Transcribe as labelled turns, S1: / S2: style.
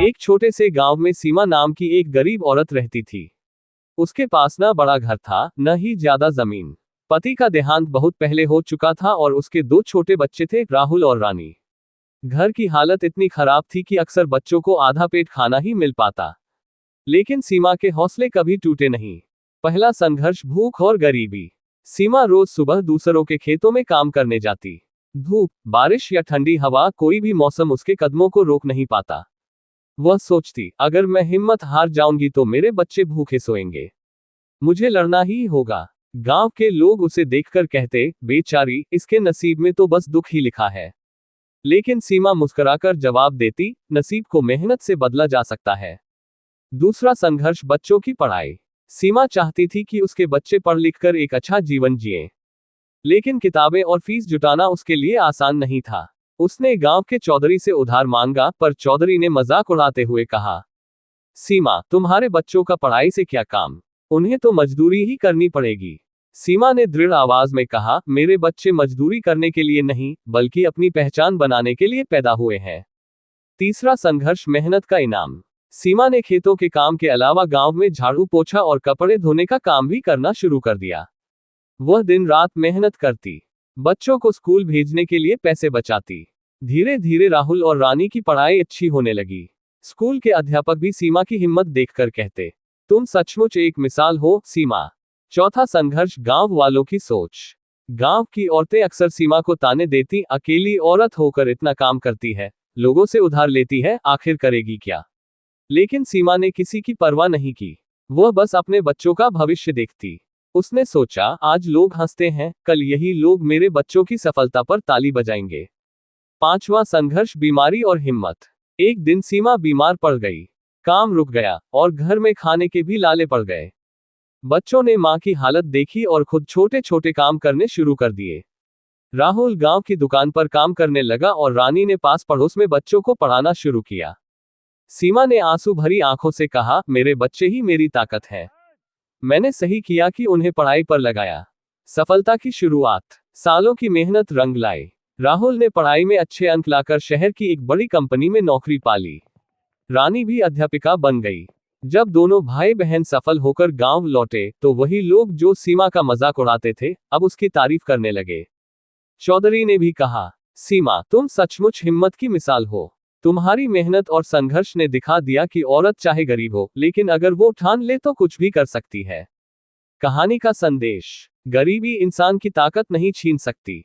S1: एक छोटे से गांव में सीमा नाम की एक गरीब औरत रहती थी। उसके पास न बड़ा घर था, न ही ज्यादा जमीन। पति का देहांत बहुत पहले हो चुका था और उसके दो छोटे बच्चे थे, राहुल और रानी। घर की हालत इतनी खराब थी कि अक्सर बच्चों को आधा पेट खाना ही मिल पाता। लेकिन सीमा के हौसले कभी टूटे नहीं। पहला संघर्ष, भूख और गरीबी। सीमा रोज सुबह दूसरों के खेतों में काम करने जाती। धूप, बारिश या ठंडी हवा, कोई भी मौसम उसके कदमों को रोक नहीं पाता। वह सोचती, अगर मैं हिम्मत हार जाऊंगी तो मेरे बच्चे भूखे सोएंगे। मुझे लड़ना ही होगा। गांव के लोग उसे देखकर कहते, बेचारी, इसके नसीब में तो बस दुख ही लिखा है। लेकिन सीमा मुस्कुराकर जवाब देती, नसीब को मेहनत से बदला जा सकता है। दूसरा संघर्ष, बच्चों की पढ़ाई। सीमा चाहती थी कि उसके बच्चे पढ़ लिख कर एक अच्छा जीवन जिएं। लेकिन किताबें और फीस जुटाना उसके लिए आसान नहीं था। उसने गांव के चौधरी से उधार मांगा, पर चौधरी ने मजाक उड़ाते हुए कहा, सीमा, तुम्हारे बच्चों का पढ़ाई से क्या काम? उन्हें तो मजदूरी ही करनी पड़ेगी। सीमा ने दृढ़ आवाज में कहा, मेरे बच्चे मजदूरी करने के लिए नहीं, बल्कि अपनी पहचान बनाने के लिए पैदा हुए हैं। तीसरा संघर्ष, मेहनत का इनाम। सीमा ने खेतों के काम के अलावा गांव में झाड़ू पोछा और कपड़े धोने का काम भी करना शुरू कर दिया। वह दिन रात मेहनत करती, बच्चों को स्कूल भेजने के लिए पैसे बचाती। धीरे धीरे राहुल और रानी की पढ़ाई अच्छी होने लगी। स्कूल के अध्यापक भी सीमा की हिम्मत देखकर कहते, तुम सचमुच एक मिसाल हो, सीमा। चौथा संघर्ष, गांव वालों की सोच। गांव की औरतें अक्सर सीमा को ताने देती, अकेली औरत होकर इतना काम करती है, लोगों से उधार लेती है, आखिर करेगी क्या? लेकिन सीमा ने किसी की परवाह नहीं की। वह बस अपने बच्चों का भविष्य देखती। उसने सोचा, आज लोग हंसते हैं, कल यही लोग मेरे बच्चों की सफलता पर ताली बजाएंगे। पांचवा संघर्ष, बीमारी और हिम्मत। एक दिन सीमा बीमार पड़ गई। काम रुक गया और घर में खाने के भी लाले पड़ गए। बच्चों ने मां की हालत देखी और खुद छोटे छोटे काम करने शुरू कर दिए। राहुल गांव की दुकान पर काम करने लगा और रानी ने पास पड़ोस में बच्चों को पढ़ाना शुरू किया। सीमा ने आंसू भरी आंखों से कहा, मेरे बच्चे ही मेरी ताकत है। मैंने सही किया कि उन्हें पढ़ाई पर लगाया। सफलता की शुरुआत, सालों की मेहनत रंग लाई। राहुल ने पढ़ाई में अच्छे अंक लाकर शहर की एक बड़ी कंपनी में नौकरी पा ली। रानी भी अध्यापिका बन गई। जब दोनों भाई बहन सफल होकर गांव लौटे तो वही लोग जो सीमा का मजाक उड़ाते थे, अब उसकी तारीफ करने लगे। चौधरी ने भी कहा, सीमा, तुम सचमुच हिम्मत की मिसाल हो। तुम्हारी मेहनत और संघर्ष ने दिखा दिया कि औरत चाहे गरीब हो, लेकिन अगर वो ठान ले तो कुछ भी कर सकती है। कहानी का संदेश, गरीबी इंसान की ताकत नहीं छीन सकती,